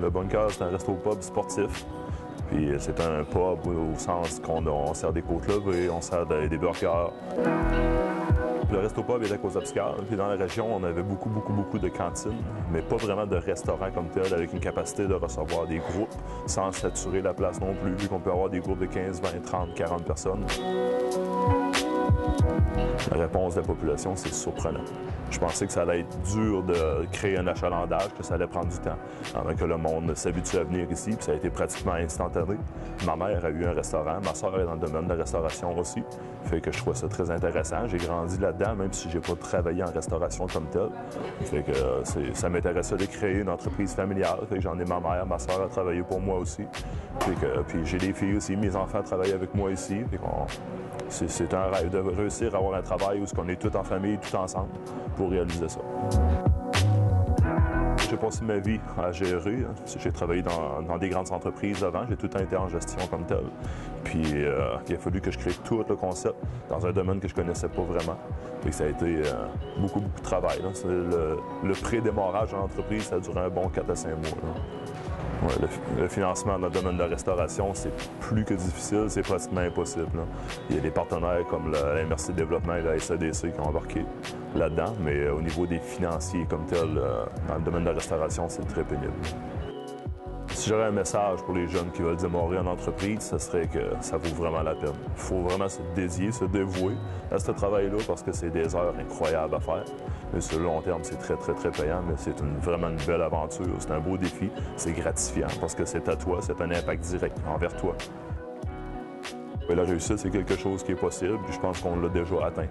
Le Bunker, c'est un resto-pub sportif. Puis c'est un pub au sens qu'on sert des côtes levées, on sert des burgers. Le resto-pub était aux Obscures. Puis dans la région, on avait beaucoup de cantines, mais pas vraiment de restaurants comme tel, avec une capacité de recevoir des groupes sans saturer la place non plus, vu qu'on peut avoir des groupes de 15, 20, 30, 40 personnes. La réponse de la population, c'est surprenant. Je pensais que ça allait être dur de créer un achalandage, que ça allait prendre du temps, avant que le monde s'habitue à venir ici, puis ça a été pratiquement instantané. Ma mère a eu un restaurant, ma soeur est dans le domaine de la restauration aussi, fait que je trouvais ça très intéressant. J'ai grandi là-dedans, même si j'ai pas travaillé en restauration comme tel. Fait que ça m'intéressait de créer une entreprise familiale, fait que j'en ai ma mère, ma soeur a travaillé pour moi aussi. Puis j'ai des filles aussi, mes enfants travaillent avec moi ici. C'est un rêve de réussir à avoir un travail où on est tous en famille, tout ensemble, pour réaliser ça. J'ai passé ma vie à gérer. J'ai travaillé dans des grandes entreprises avant. J'ai tout le temps été en gestion comme tel. Puis il a fallu que je crée tout le concept dans un domaine que je connaissais pas vraiment. Et ça a été beaucoup de travail. Le pré-démarrage de l'entreprise, ça a duré un bon 4 à 5 mois. Ouais, le financement dans le domaine de la restauration, c'est plus que difficile, c'est pratiquement impossible. Il y a des partenaires comme la MRC Développement et la SADC qui ont embarqué là-dedans, mais au niveau des financiers comme tel, dans le domaine de la restauration, c'est très pénible. Si j'aurais un message pour les jeunes qui veulent démarrer en entreprise, ce serait que ça vaut vraiment la peine. Il faut vraiment se dédier, se dévouer à ce travail-là parce que c'est des heures incroyables à faire. Mais sur le long terme, c'est très payant, mais c'est vraiment une belle aventure. C'est un beau défi, c'est gratifiant parce que c'est à toi, c'est un impact direct envers toi. La réussite, c'est quelque chose qui est possible, puis je pense qu'on l'a déjà atteint.